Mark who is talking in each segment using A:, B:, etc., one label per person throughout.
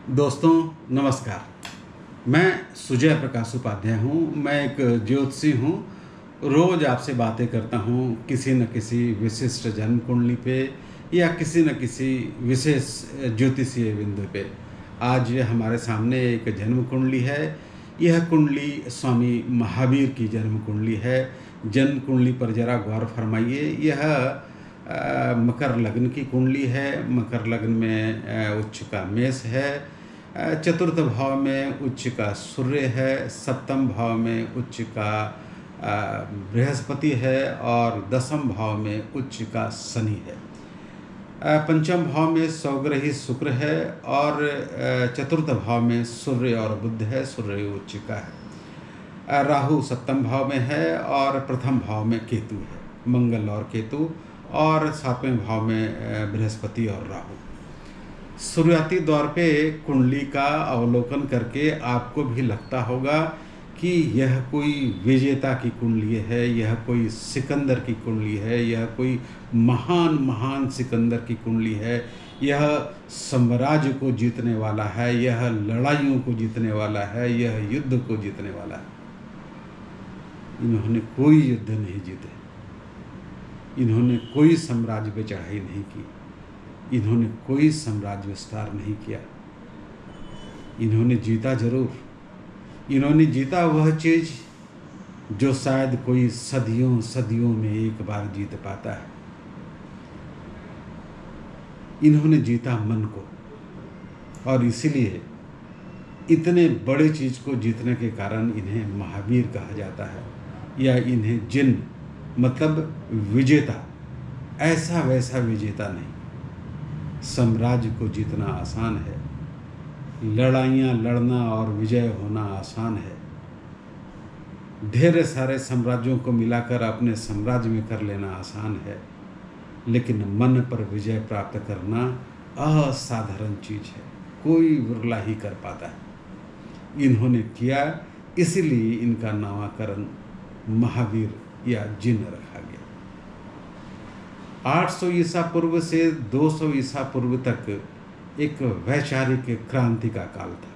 A: दोस्तों नमस्कार। मैं सुजय प्रकाश उपाध्याय हूँ। मैं एक ज्योतिषी हूँ। रोज़ आपसे बातें करता हूँ किसी न किसी विशिष्ट जन्म कुंडली पे या किसी न किसी विशेष ज्योतिषीय बिंदु पे। आज हमारे सामने एक जन्म कुंडली है। यह कुंडली स्वामी महावीर की जन्म कुंडली है। जन्म कुंडली पर जरा गौर फरमाइए। यह मकर लग्न की कुंडली है। मकर लग्न में उच्च का मेष है। चतुर्थ भाव में उच्च का सूर्य है। सप्तम भाव में उच्च का बृहस्पति है और दसम भाव में उच्च का शनि है। पंचम भाव में सौग्रही शुक्र है और चतुर्थ भाव में सूर्य और बुध है। सूर्य उच्च का है। राहु सप्तम भाव में है और प्रथम भाव में केतु है। मंगल और केतु और सातवें भाव में बृहस्पति और राहु। शुरुआती दौर पे कुंडली का अवलोकन करके आपको भी लगता होगा कि यह कोई विजेता की कुंडली है, यह कोई सिकंदर की कुंडली है, यह कोई महान सिकंदर की कुंडली है, यह साम्राज्य को जीतने वाला है, यह लड़ाइयों को जीतने वाला है, यह युद्ध को जीतने वाला है। इन्होंने कोई युद्ध नहीं जीते, इन्होंने कोई साम्राज्य पे चढ़ाई नहीं की, इन्होंने कोई साम्राज्य विस्तार नहीं किया। इन्होंने जीता जरूर, इन्होंने जीता वह चीज जो शायद कोई सदियों में एक बार जीत पाता है। इन्होंने जीता मन को, और इसीलिए इतने बड़े चीज को जीतने के कारण इन्हें महावीर कहा जाता है, या इन्हें जिन मतलब विजेता, ऐसा वैसा विजेता नहीं। साम्राज्य को जीतना आसान है, लड़ाइयाँ लड़ना और विजय होना आसान है, ढेर सारे साम्राज्यों को मिलाकर अपने साम्राज्य में कर लेना आसान है, लेकिन मन पर विजय प्राप्त करना असाधारण चीज है। कोई विरला ही कर पाता है। इन्होंने किया, इसलिए इनका नामकरण महावीर या जिन रखा गया। 800 ईसा पूर्व से 200 ईसा पूर्व तक एक वैचारिक क्रांति का काल था।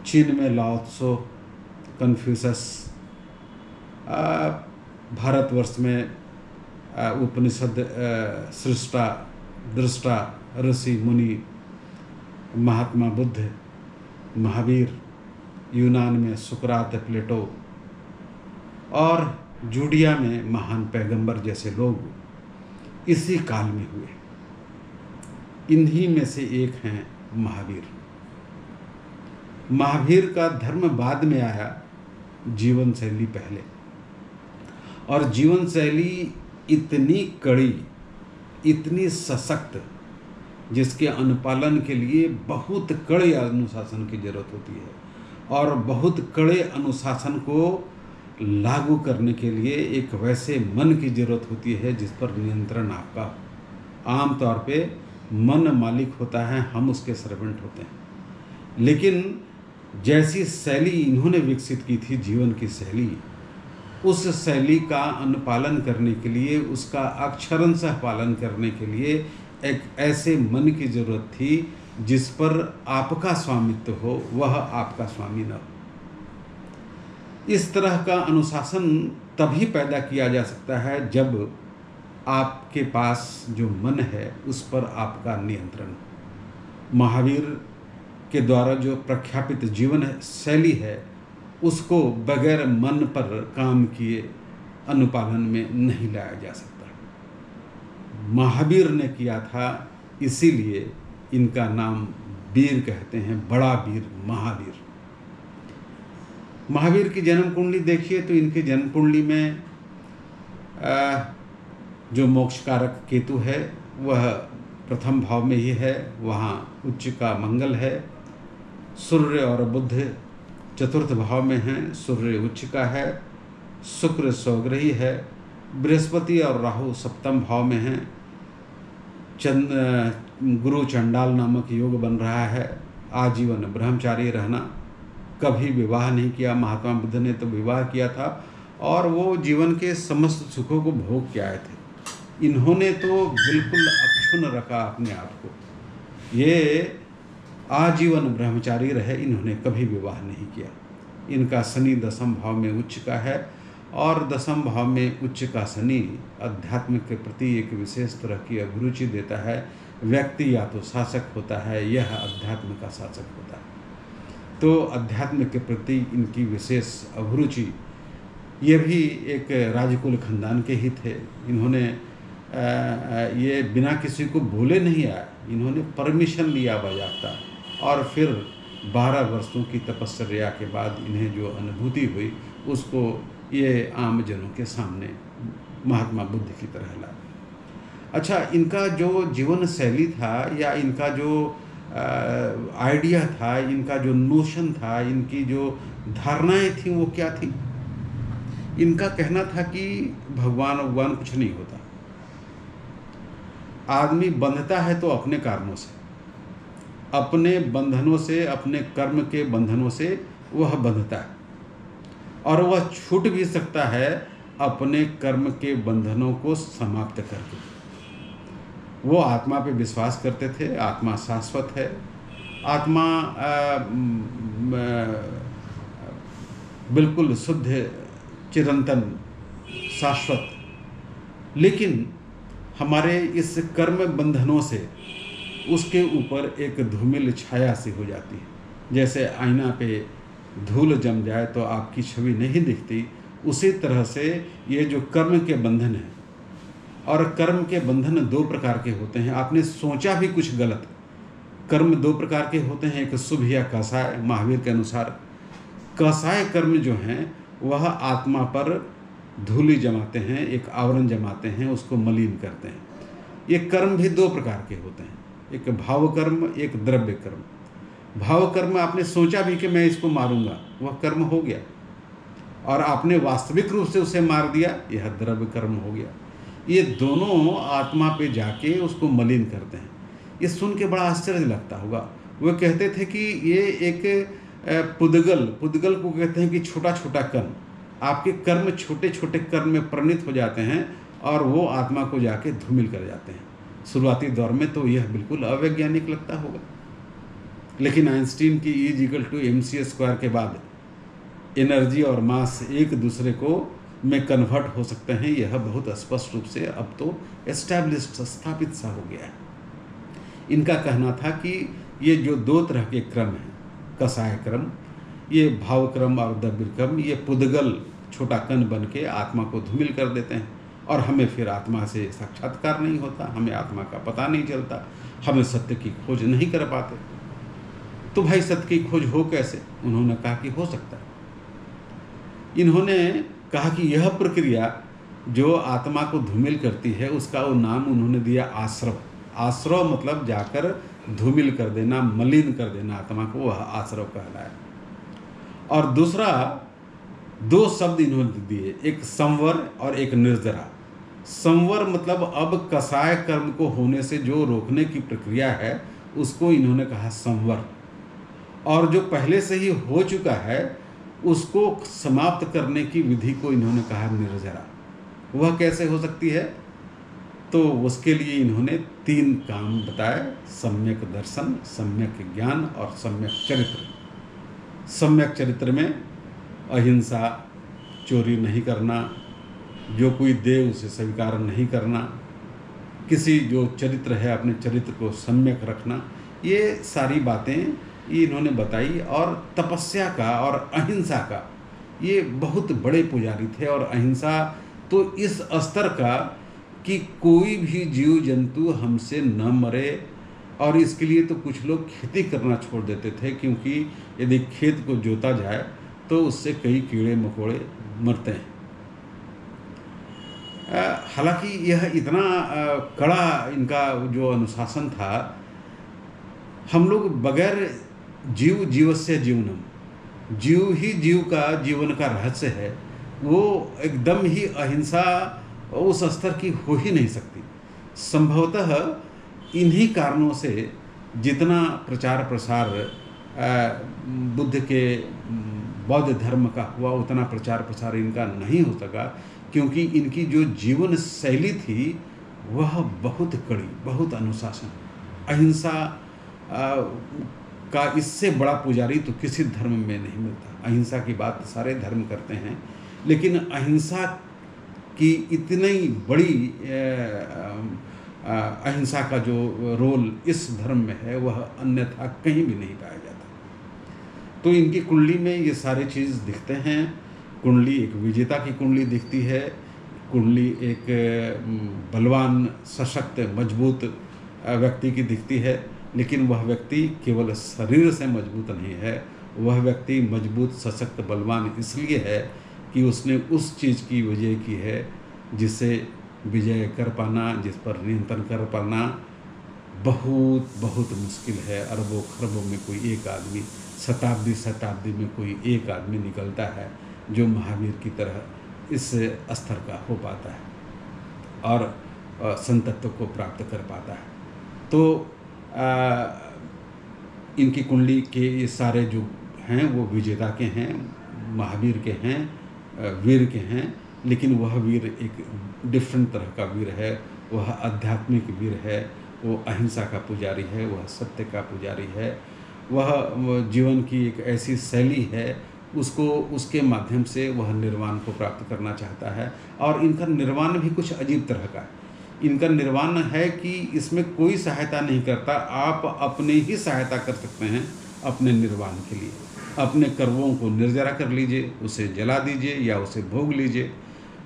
A: चीन में लाओ त्सो, कन्फ्यूशस, भारतवर्ष में उपनिषद सृष्टा दृष्टा ऋषि मुनि महात्मा बुद्ध, महावीर, यूनान में सुकरात, प्लेटो और जूडिया में महान पैगंबर जैसे लोग इसी काल में हुए। इन्हीं में से एक हैं महावीर। महावीर का धर्म बाद में आया, जीवन शैली पहले। और जीवन शैली इतनी कड़ी, इतनी सशक्त, जिसके अनुपालन के लिए बहुत कड़े अनुशासन की जरूरत होती है, और बहुत कड़े अनुशासन को लागू करने के लिए एक वैसे मन की जरूरत होती है जिस पर नियंत्रण आपका हो। आमतौर पे मन मालिक होता है, हम उसके सर्वेंट होते हैं। लेकिन जैसी शैली इन्होंने विकसित की थी, जीवन की शैली, उस शैली का अनुपालन करने के लिए, उसका अक्षरशः पालन करने के लिए एक ऐसे मन की जरूरत थी जिस पर आपका स्वामित्व हो, वह आपका स्वामी न हो। इस तरह का अनुशासन तभी पैदा किया जा सकता है जब आपके पास जो मन है उस पर आपका नियंत्रण हो। महावीर के द्वारा जो प्रख्यापित जीवन शैली है, उसको बगैर मन पर काम किए अनुपालन में नहीं लाया जा सकता। महावीर ने किया था, इसीलिए इनका नाम वीर कहते हैं, बड़ा वीर, महावीर। महावीर की जन्म कुंडली देखिए तो इनकी जन्म कुंडली में जो मोक्षकारक केतु है वह प्रथम भाव में ही है, वहाँ उच्च का मंगल है। सूर्य और बुध चतुर्थ भाव में हैं, सूर्य उच्च का है, शुक्र सौग्रही है, बृहस्पति और राहु सप्तम भाव में हैं। गुरु चंडाल नामक योग बन रहा है। आजीवन ब्रह्मचारी रहना, कभी विवाह नहीं किया। महात्मा बुद्ध ने तो विवाह किया था और वो जीवन के समस्त सुखों को भोग के आए थे। इन्होंने तो बिल्कुल अक्षुण्ण रखा अपने आप को। ये आजीवन ब्रह्मचारी रहे, इन्होंने कभी विवाह नहीं किया। इनका शनि दसम भाव में उच्च का है और दसम भाव में उच्च का शनि अध्यात्म के प्रति एक विशेष तरह की अभिरुचि देता है। व्यक्ति या तो शासक होता है, यह अध्यात्म का शासक होता है। तो अध्यात्म के प्रति इनकी विशेष अभिरुचि, ये भी एक राजकुल खानदान के ही थे। इन्होंने ये बिना किसी को बोले नहीं आए, इन्होंने परमिशन लिया बाज़ाब्ता, और फिर 12 वर्षों की तपस्या के बाद इन्हें जो अनुभूति हुई उसको ये आम जनों के सामने महात्मा बुद्ध की तरह लाए। अच्छा, इनका जो जीवन शैली था या इनका जो आइडिया था, इनका जो नोशन था, इनकी जो धारणाएं थी वो क्या थी? इनका कहना था कि भगवान कुछ नहीं होता। आदमी बंधता है तो अपने कारणों से, अपने बंधनों से, अपने कर्म के बंधनों से वह बंधता है, और वह छूट भी सकता है अपने कर्म के बंधनों को समाप्त करके। वो आत्मा पे विश्वास करते थे, आत्मा शाश्वत है, आत्मा बिल्कुल शुद्ध, चिरंतन, शाश्वत। लेकिन हमारे इस कर्म बंधनों से उसके ऊपर एक धूमिल छाया सी हो जाती है। जैसे आईना पे धूल जम जाए तो आपकी छवि नहीं दिखती, उसी तरह से ये जो कर्म के बंधन है, और कर्म के बंधन 2 प्रकार के होते हैं। आपने सोचा भी कुछ गलत, कर्म 2 प्रकार के होते हैं, एक शुभ या कसाय। महावीर के अनुसार कसाय कर्म जो हैं वह आत्मा पर धूलि जमाते हैं, एक आवरण जमाते हैं, उसको मलिन करते हैं। ये कर्म भी 2 प्रकार के होते हैं, एक भाव कर्म, एक द्रव्य कर्म। भाव कर्म आपने सोचा भी कि मैं इसको मारूंगा, वह कर्म हो गया, और आपने वास्तविक रूप से उसे मार दिया, यह द्रव्य कर्म हो गया। ये दोनों आत्मा पे जाके उसको मलिन करते हैं। ये सुन के बड़ा आश्चर्य लगता होगा। वो कहते थे कि ये एक पुद्गल को कहते हैं कि छोटा छोटा कण, आपके कर्म छोटे छोटे कर्म में परिणित हो जाते हैं और वो आत्मा को जाके धूमिल कर जाते हैं। शुरुआती दौर में तो यह बिल्कुल अवैज्ञानिक लगता होगा, लेकिन आइंस्टीन की E=mc² के बाद एनर्जी और मास एक दूसरे को में कन्वर्ट हो सकते हैं, यह बहुत स्पष्ट रूप से अब तो एस्टैब्लिश्ड, स्थापित सा हो गया है। इनका कहना था कि ये जो 2 तरह के क्रम हैं, कसाय क्रम, ये भाव क्रम और द्रव्य क्रम, ये पुद्गल छोटा कण बन के आत्मा को धूमिल कर देते हैं, और हमें फिर आत्मा से साक्षात्कार नहीं होता, हमें आत्मा का पता नहीं चलता, हमें सत्य की खोज नहीं कर पाते। तो भाई सत्य की खोज हो कैसे? उन्होंने कहा कि हो सकता है। इन्होंने कहा कि यह प्रक्रिया जो आत्मा को धूमिल करती है उसका वो नाम उन्होंने दिया आश्रव। आश्रव मतलब जाकर धूमिल कर देना, मलिन कर देना आत्मा को, वह आश्रव कहलाया। और दूसरा 2 शब्द इन्होंने दिए, एक संवर और एक निर्जरा। संवर मतलब अब कसाय कर्म को होने से जो रोकने की प्रक्रिया है उसको इन्होंने कहा संवर, और जो पहले से ही हो चुका है उसको समाप्त करने की विधि को इन्होंने कहा निर्जरा। वह कैसे हो सकती है? तो उसके लिए इन्होंने 3 काम बताए, सम्यक दर्शन, सम्यक ज्ञान और सम्यक चरित्र। सम्यक चरित्र में अहिंसा, चोरी नहीं करना, जो कोई दे उसे स्वीकार नहीं करना, किसी जो चरित्र है अपने चरित्र को सम्यक रखना, ये सारी बातें ये इन्होंने बताई। और तपस्या का और अहिंसा का, ये बहुत बड़े पुजारी थे। और अहिंसा तो इस स्तर का कि कोई भी जीव जंतु हमसे न मरे, और इसके लिए तो कुछ लोग खेती करना छोड़ देते थे, क्योंकि यदि खेत को जोता जाए तो उससे कई कीड़े मकोड़े मरते हैं। हालांकि यह इतना कड़ा इनका जो अनुशासन था, हम लोग बगैर जीव जीवस्य जीवनम, जीव ही जीव का जीवन का रहस्य है, वो एकदम ही अहिंसा उस स्तर की हो ही नहीं सकती। संभवतः इन्हीं कारणों से जितना प्रचार प्रसार बुद्ध के बौद्ध धर्म का हुआ, उतना प्रचार प्रसार इनका नहीं हो सका, क्योंकि इनकी जो जीवन शैली थी वह बहुत कड़ी, बहुत अनुशासन, अहिंसा का इससे बड़ा पुजारी तो किसी धर्म में नहीं मिलता। अहिंसा की बात सारे धर्म करते हैं, लेकिन अहिंसा की इतनी बड़ी अहिंसा का जो रोल इस धर्म में है वह अन्यथा कहीं भी नहीं पाया जाता। तो इनकी कुंडली में ये सारी चीज़ दिखते हैं। कुंडली एक विजेता की कुंडली दिखती है, कुंडली एक बलवान, सशक्त, मजबूत व्यक्ति की दिखती है, लेकिन वह व्यक्ति केवल शरीर से मजबूत नहीं है। वह व्यक्ति मजबूत, सशक्त, बलवान इसलिए है कि उसने उस चीज़ की विजय की है जिसे विजय कर पाना, जिस पर नियंत्रण कर पाना बहुत बहुत मुश्किल है। अरबों खरबों में कोई एक आदमी, शताब्दी में कोई एक आदमी निकलता है जो महावीर की तरह इस स्तर का हो पाता है और संतत्व को प्राप्त कर पाता है। तो इनकी कुंडली के ये सारे जो हैं वो विजेता के हैं, महावीर के हैं, वीर के हैं, लेकिन वह वीर एक डिफरेंट तरह का वीर है। वह आध्यात्मिक वीर है, वो अहिंसा का पुजारी है, वह सत्य का पुजारी है। वह जीवन की एक ऐसी शैली है, उसको उसके माध्यम से वह निर्वाण को प्राप्त करना चाहता है। और इनका निर्वाण भी कुछ अजीब तरह का है। इनका निर्वाण है कि इसमें कोई सहायता नहीं करता, आप अपने ही सहायता कर सकते हैं अपने निर्वाण के लिए। अपने कर्मों को निर्जरा कर लीजिए, उसे जला दीजिए या उसे भोग लीजिए।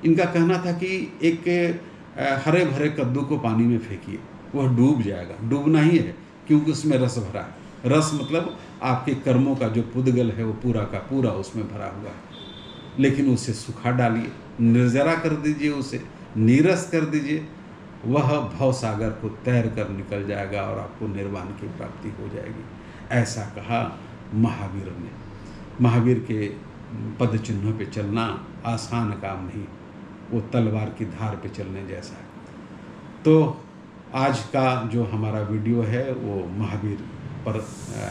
A: इनका कहना था कि एक हरे भरे कद्दू को पानी में फेंकिए, वह डूब जाएगा। डूबना ही है क्योंकि उसमें रस भरा है। रस मतलब आपके कर्मों का जो पुद्गल है वो पूरा का पूरा उसमें भरा हुआ है। लेकिन उसे सुखा डालिए, निर्जरा कर दीजिए, उसे नीरस कर दीजिए, वह भव सागर को तैर कर निकल जाएगा और आपको निर्वाण की प्राप्ति हो जाएगी। ऐसा कहा महावीर ने। महावीर के पद चिन्हों पे चलना आसान काम नहीं, वो तलवार की धार पे चलने जैसा है। तो आज का जो हमारा वीडियो है वो महावीर पर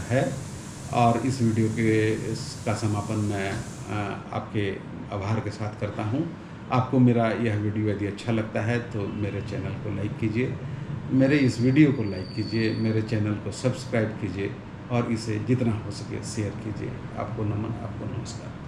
A: है, और इस वीडियो का समापन मैं आपके आभार के साथ करता हूँ। आपको मेरा यह वीडियो यदि अच्छा लगता है तो मेरे चैनल को लाइक कीजिए, मेरे इस वीडियो को लाइक कीजिए, मेरे चैनल को सब्सक्राइब कीजिए और इसे जितना हो सके शेयर कीजिए। आपको नमन, आपको नमस्कार।